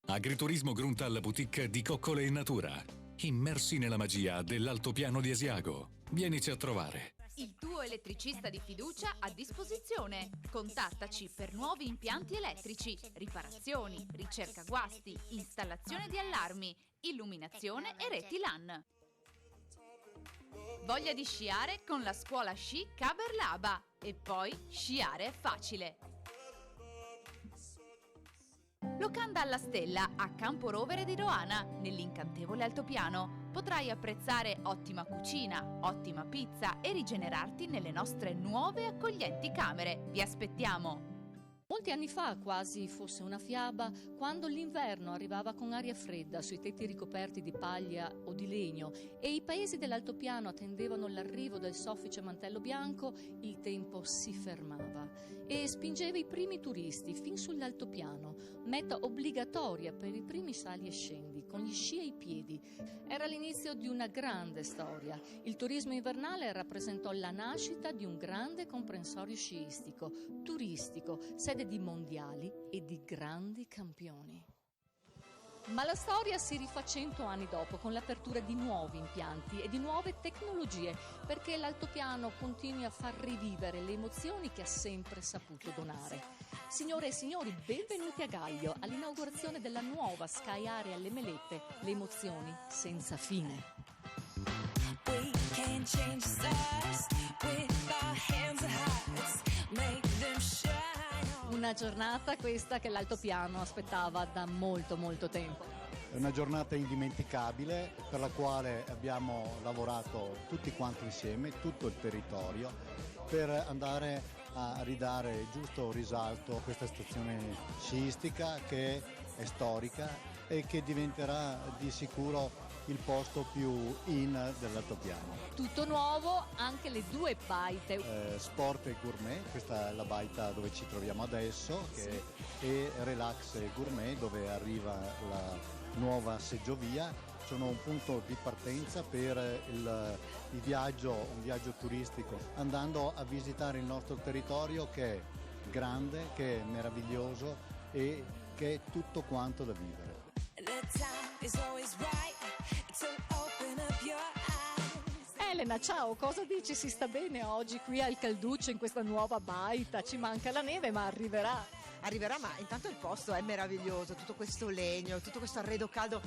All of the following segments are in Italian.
Agriturismo Gruntal Boutique di Coccole in Natura. Immersi nella magia dell'altopiano di Asiago. Vienici a trovare. Il tuo elettricista di fiducia a disposizione. Contattaci per nuovi impianti elettrici, riparazioni, ricerca guasti, installazione di allarmi, illuminazione e reti LAN. Voglia di sciare con la scuola sci Caberlaba. E poi sciare è facile. Locanda alla Stella a Campo Rovere di Roana, nell'incantevole altopiano. Potrai apprezzare ottima cucina, ottima pizza e rigenerarti nelle nostre nuove accoglienti camere. Vi aspettiamo! Molti anni fa, quasi fosse una fiaba, quando l'inverno arrivava con aria fredda sui tetti ricoperti di paglia o di legno e i paesi dell'altopiano attendevano l'arrivo del soffice mantello bianco, il tempo si fermava e spingeva i primi turisti fin sull'altopiano, meta obbligatoria per i primi sali e scendi, con gli sci ai piedi. Era l'inizio di una grande storia. Il turismo invernale rappresentò la nascita di un grande comprensorio sciistico, turistico, sede di mondiali e di grandi campioni. Ma la storia si rifà 100 anni dopo con l'apertura di nuovi impianti e di nuove tecnologie, perché l'altopiano continui a far rivivere le emozioni che ha sempre saputo donare. Signore e signori, benvenuti a Gaglio all'inaugurazione della nuova Sky Area alle Melette, le emozioni senza fine. We can change stars with our hands and hearts, make them shine. Una giornata questa che l'altopiano aspettava da molto tempo. È una giornata indimenticabile per la quale abbiamo lavorato tutti quanti insieme, tutto il territorio, per andare a ridare giusto risalto a questa stazione sciistica che è storica e che diventerà di sicuro il posto più in dell'altopiano. Tutto nuovo, anche le due baite. Sport e gourmet, questa è la baita dove ci troviamo adesso, e relax e gourmet dove arriva la nuova seggiovia. Sono un punto di partenza per un viaggio turistico, andando a visitare il nostro territorio che è grande, che è meraviglioso e che è tutto quanto da vivere. Elena, ciao, cosa dici? Si sta bene oggi qui al Calduccio in questa nuova baita? Ci manca la neve, ma arriverà. Arriverà, ma intanto il posto è meraviglioso, tutto questo legno, tutto questo arredo caldo.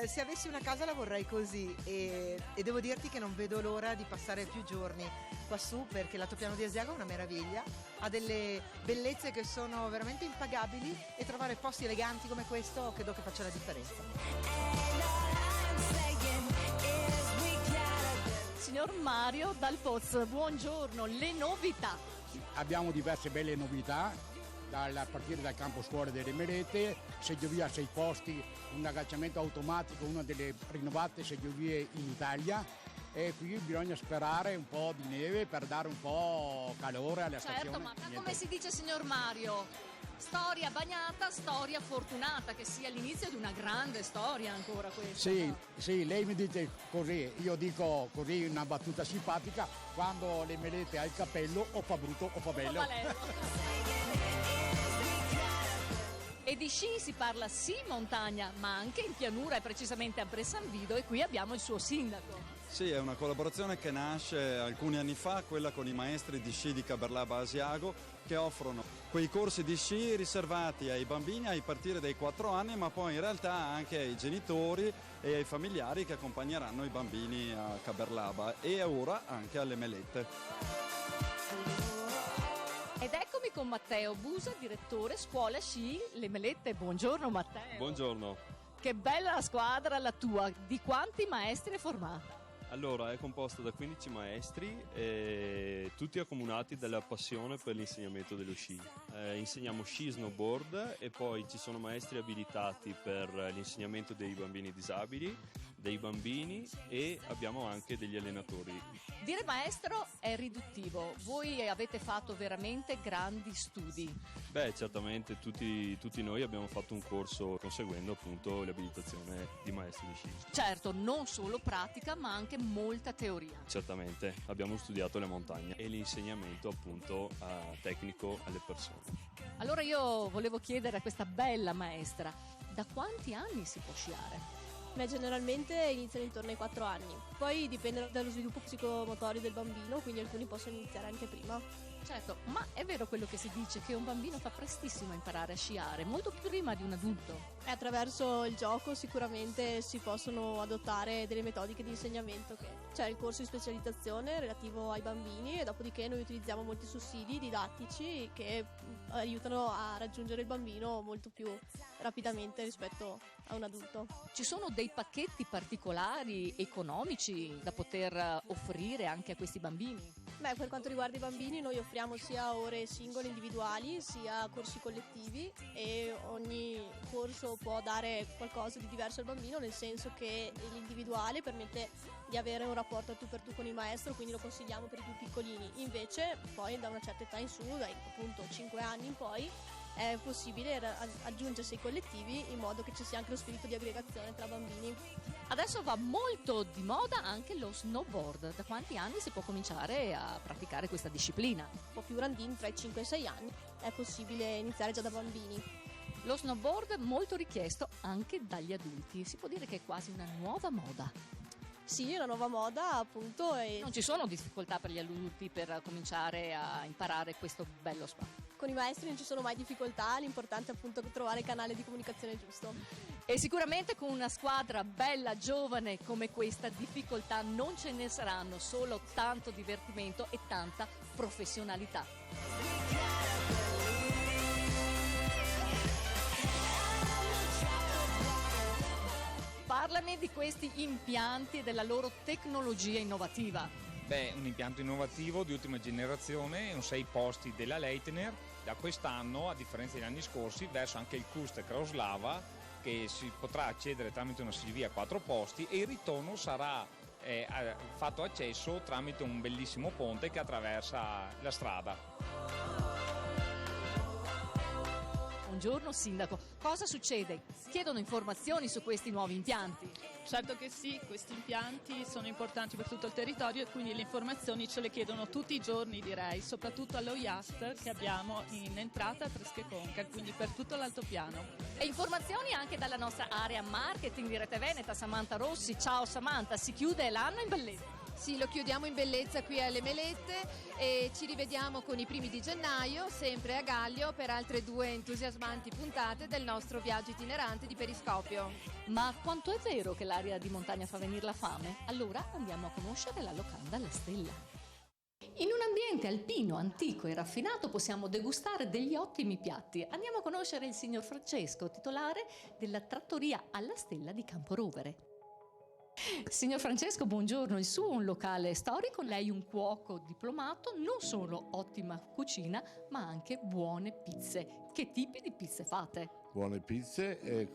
Se avessi una casa la vorrei così e devo dirti che non vedo l'ora di passare più giorni qua su, perché l'altopiano di Asiago è una meraviglia, ha delle bellezze che sono veramente impagabili e trovare posti eleganti come questo credo che faccia la differenza. Signor Mario Dal Poz, buongiorno, le novità. Abbiamo diverse belle novità, a partire dal campo scuole delle Melette, seggiovia a 6 posti, un agganciamento automatico, una delle rinnovate seggiovie in Italia, e qui bisogna sperare un po' di neve per dare un po' calore alla stazione. Certo, ma come si dice, signor Mario? Storia bagnata, storia fortunata, che sia l'inizio di una grande storia ancora questa. Sì, lei mi dice così, io dico così una battuta simpatica: quando le Melette ha il cappello o fa brutto o fa bello. E di sci si parla sì in montagna, ma anche in pianura, e precisamente a Bressanvido, e qui abbiamo il suo sindaco. Sì, è una collaborazione che nasce alcuni anni fa, quella con i maestri di sci di Caberlaba Asiago, che offrono quei corsi di sci riservati ai bambini a partire dai 4 anni, ma poi in realtà anche ai genitori e ai familiari che accompagneranno i bambini a Caberlaba e ora anche alle Melette. Ed eccomi con Matteo Busa, direttore scuola sci Le Melette. Buongiorno Matteo. Buongiorno. Che bella la squadra la tua, di quanti maestri è formata? Allora, è composta da 15 maestri, tutti accomunati dalla passione per l'insegnamento dello sci. Insegniamo sci snowboard e poi ci sono maestri abilitati per l'insegnamento dei bambini disabili, dei bambini e abbiamo anche degli allenatori. Dire maestro è riduttivo, voi avete fatto veramente grandi studi. Beh, certamente tutti noi abbiamo fatto un corso conseguendo appunto l'abilitazione di maestro di sci. Certo, non solo pratica ma anche molta teoria. Certamente abbiamo studiato le montagne e l'insegnamento appunto tecnico alle persone. Allora io volevo chiedere a questa bella maestra, da quanti anni si può sciare? Beh, generalmente iniziano intorno ai 4 anni, poi dipende dallo sviluppo psicomotorio del bambino, quindi alcuni possono iniziare anche prima. Certo, ma è vero quello che si dice che un bambino fa prestissimo a imparare a sciare, molto più prima di un adulto. E attraverso il gioco sicuramente si possono adottare delle metodiche di insegnamento, c'è il corso di specializzazione relativo ai bambini e dopodiché noi utilizziamo molti sussidi didattici che aiutano a raggiungere il bambino molto più rapidamente rispetto a un adulto. Ci sono dei pacchetti particolari economici da poter offrire anche a questi bambini? Beh, per quanto riguarda i bambini noi offriamo sia ore singole individuali sia corsi collettivi e ogni corso può dare qualcosa di diverso al bambino, nel senso che l'individuale permette di avere un rapporto a tu per tu con il maestro, quindi lo consigliamo per i più piccolini. Invece poi da una certa età in su, dai appunto 5 anni in poi, è possibile aggiungersi ai collettivi in modo che ci sia anche lo spirito di aggregazione tra bambini. Adesso va molto di moda anche lo snowboard. Da quanti anni si può cominciare a praticare questa disciplina? Un po' più grandini, tra i 5 e i 6 anni, è possibile iniziare già da bambini. Lo snowboard è molto richiesto anche dagli adulti, si può dire che è quasi una nuova moda. Sì, è una nuova moda appunto. Non ci sono difficoltà per gli adulti per cominciare a imparare questo bello sport? Con i maestri non ci sono mai difficoltà, l'importante è appunto trovare il canale di comunicazione giusto. E sicuramente con una squadra bella, giovane come questa, difficoltà non ce ne saranno, solo tanto divertimento e tanta professionalità. Parlami di questi impianti e della loro tecnologia innovativa. Beh, un impianto innovativo di ultima generazione, un 6 posti della Leitner. Da quest'anno, a differenza degli anni scorsi, verso anche il Kust Krauslava, che si potrà accedere tramite una seggiovia a 4 posti e il ritorno sarà fatto accesso tramite un bellissimo ponte che attraversa la strada. Buongiorno Sindaco, cosa succede? Chiedono informazioni su questi nuovi impianti? Certo che sì, questi impianti sono importanti per tutto il territorio e quindi le informazioni ce le chiedono tutti i giorni, direi, soprattutto allo IAST che abbiamo in entrata a Tresche Conca, quindi per tutto l'altopiano. E informazioni anche dalla nostra area marketing di Rete Veneta, Samantha Rossi. Ciao Samantha, si chiude l'anno in bellezza. Sì, lo chiudiamo in bellezza qui alle Melette e ci rivediamo con i primi di gennaio, sempre a Gallio, per altre 2 entusiasmanti puntate del nostro viaggio itinerante di Periscopio. Ma quanto è vero che l'area di montagna fa venire la fame? Allora andiamo a conoscere la locanda alla Stella. In un ambiente alpino, antico e raffinato possiamo degustare degli ottimi piatti. Andiamo a conoscere il signor Francesco, titolare della trattoria alla Stella di Camporovere. Signor Francesco, buongiorno. Il suo è un locale storico, lei un cuoco diplomato, non solo ottima cucina, ma anche buone pizze. Che tipi di pizze fate? Buone pizze,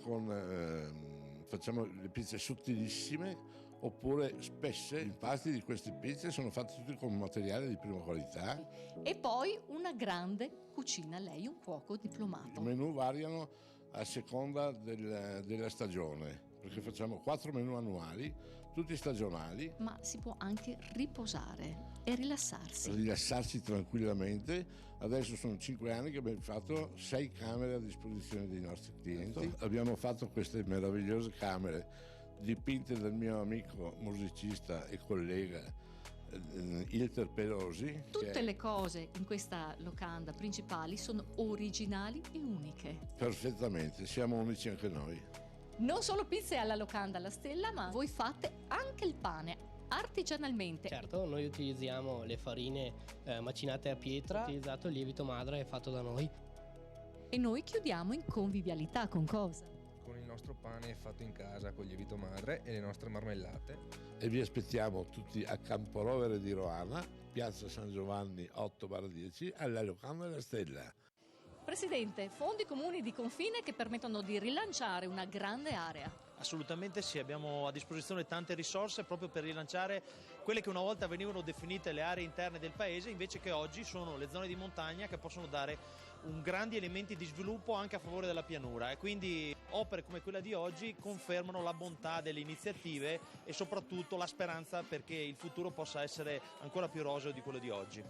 facciamo le pizze sottilissime oppure spesse. Gli impasti di queste pizze sono fatti tutti con materiale di prima qualità. E poi una grande cucina, lei un cuoco diplomato. I menù variano a seconda della stagione, perché facciamo 4 menù annuali, tutti stagionali. Ma si può anche riposare e rilassarsi. Rilassarsi tranquillamente. Adesso sono 5 anni che abbiamo fatto 6 camere a disposizione dei nostri clienti. Abbiamo fatto queste meravigliose camere dipinte dal mio amico musicista e collega Ilter Pelosi. Tutte le cose in questa locanda principali sono originali e uniche. Perfettamente, siamo unici anche noi. Non solo pizze alla locanda alla Stella, ma voi fate anche il pane artigianalmente. Certo, noi utilizziamo le farine macinate a pietra, utilizzato il lievito madre fatto da noi. E noi chiudiamo in convivialità con cosa? Con il nostro pane fatto in casa con lievito madre e le nostre marmellate. E vi aspettiamo tutti a Camporovere di Roana, piazza San Giovanni 8/10, alla locanda della Stella. Presidente, fondi comuni di confine che permettono di rilanciare una grande area. Assolutamente sì, abbiamo a disposizione tante risorse proprio per rilanciare quelle che una volta venivano definite le aree interne del paese, invece che oggi sono le zone di montagna che possono dare grandi elementi di sviluppo anche a favore della pianura, e quindi opere come quella di oggi confermano la bontà delle iniziative e soprattutto la speranza perché il futuro possa essere ancora più roseo di quello di oggi.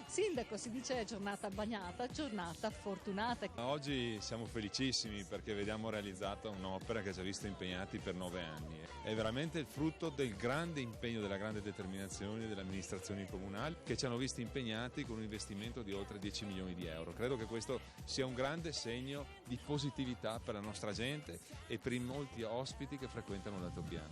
Sindaco, si dice giornata bagnata, giornata fortunata. Oggi siamo felicissimi perché vediamo realizzata un'opera che ci ha visto impegnati per 9 anni. È veramente il frutto del grande impegno, della grande determinazione delle amministrazioni comunali che ci hanno visti impegnati con un investimento di oltre 10 milioni di euro. Credo che questo sia un grande segno di positività per la nostra gente e per i molti ospiti che frequentano l'altopiano.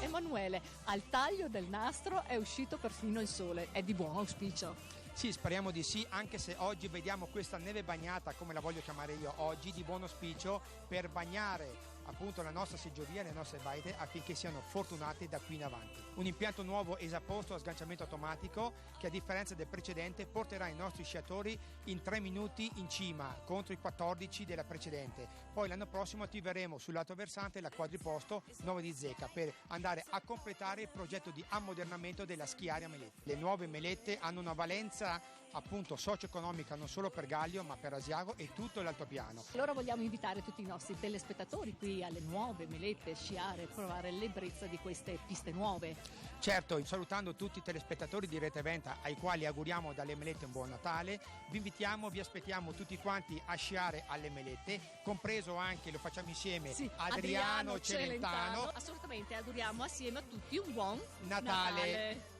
Emanuele, al taglio del nastro è uscito perfino il sole, è di buon auspicio. Sì, speriamo di sì, anche se oggi vediamo questa neve bagnata, come la voglio chiamare io oggi, di buon auspicio per bagnare appunto la nostra seggiovia e le nostre baite affinché siano fortunate da qui in avanti. Un impianto nuovo esapposto a sganciamento automatico che, a differenza del precedente, porterà i nostri sciatori in 3 minuti in cima contro i 14 della precedente. Poi l'anno prossimo attiveremo sul lato versante la quadriposto Nuova di Zecca per andare a completare il progetto di ammodernamento della schiaria Melette. Le nuove melette hanno una valenza appunto socio-economica non solo per Gaglio ma per Asiago e tutto l'altopiano. Allora vogliamo invitare tutti i nostri telespettatori qui alle nuove Melette, sciare e provare l'ebbrezza di queste piste nuove. Certo, salutando tutti i telespettatori di Rete Venta ai quali auguriamo dalle Melette un buon Natale, vi invitiamo, vi aspettiamo tutti quanti a sciare alle Melette, compreso anche, lo facciamo insieme, sì, Adriano Celentano. Assolutamente, auguriamo assieme a tutti un buon Natale.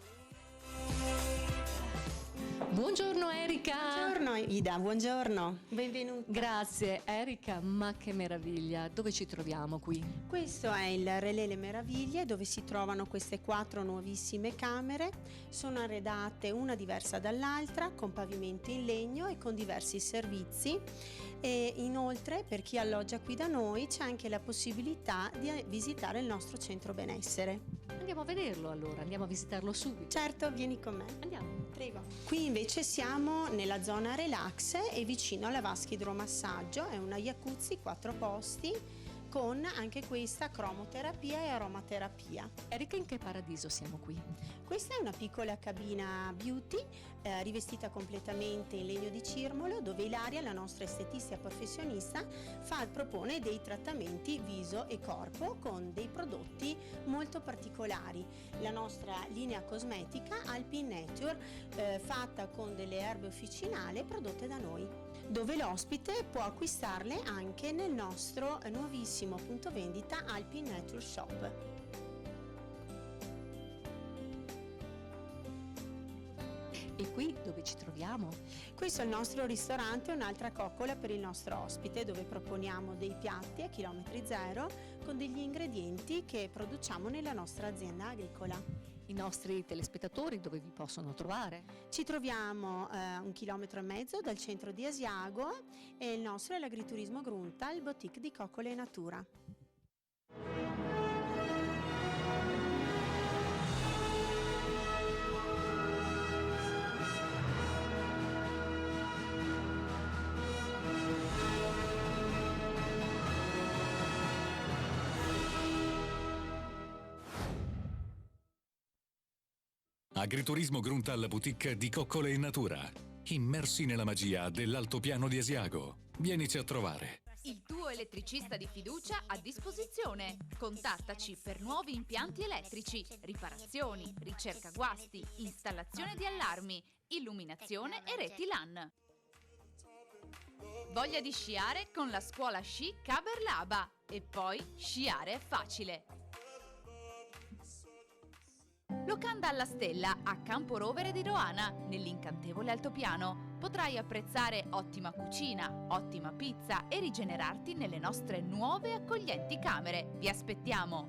Buongiorno Erika. Buongiorno Ida, buongiorno, benvenuta. Grazie Erika, ma che meraviglia, dove ci troviamo qui? Questo è il Relè Le Meraviglie, dove si trovano queste 4 nuovissime camere, sono arredate una diversa dall'altra, con pavimenti in legno e con diversi servizi, e inoltre per chi alloggia qui da noi c'è anche la possibilità di visitare il nostro centro benessere. Andiamo a vederlo allora, andiamo a visitarlo subito. Certo, vieni con me. Andiamo. Prego. Qui invece siamo nella zona relax e vicino alla vasca idromassaggio, è una jacuzzi 4 posti con anche questa cromoterapia e aromaterapia. Erika, in che paradiso siamo qui? Questa è una piccola cabina beauty rivestita completamente in legno di cirmolo, dove Ilaria, la nostra estetista professionista, propone dei trattamenti viso e corpo con dei prodotti molto particolari. La nostra linea cosmetica Alpine Nature, fatta con delle erbe officinali prodotte da noi, dove l'ospite può acquistarle anche nel nostro nuovissimo punto vendita Alpine Nature Shop. E qui dove ci troviamo? Questo è il nostro ristorante, un'altra coccola per il nostro ospite, dove proponiamo dei piatti a chilometri zero con degli ingredienti che produciamo nella nostra azienda agricola. I nostri telespettatori dove vi possono trovare? Ci troviamo 1,5 chilometri dal centro di Asiago e il nostro è l'agriturismo Grunta, il boutique di coccole e natura. Agriturismo Gruntal Boutique di Coccole in Natura. Immersi nella magia dell'altopiano di Asiago. Vienici a trovare. Il tuo elettricista di fiducia a disposizione. Contattaci per nuovi impianti elettrici, riparazioni, ricerca guasti, installazione di allarmi, illuminazione e reti LAN. Voglia di sciare con la scuola sci Caberlaba. E poi sciare è facile. Locanda alla Stella a Campo Rovere di Roana, nell'incantevole altopiano. Potrai apprezzare ottima cucina, ottima pizza e rigenerarti nelle nostre nuove accoglienti camere. Vi aspettiamo!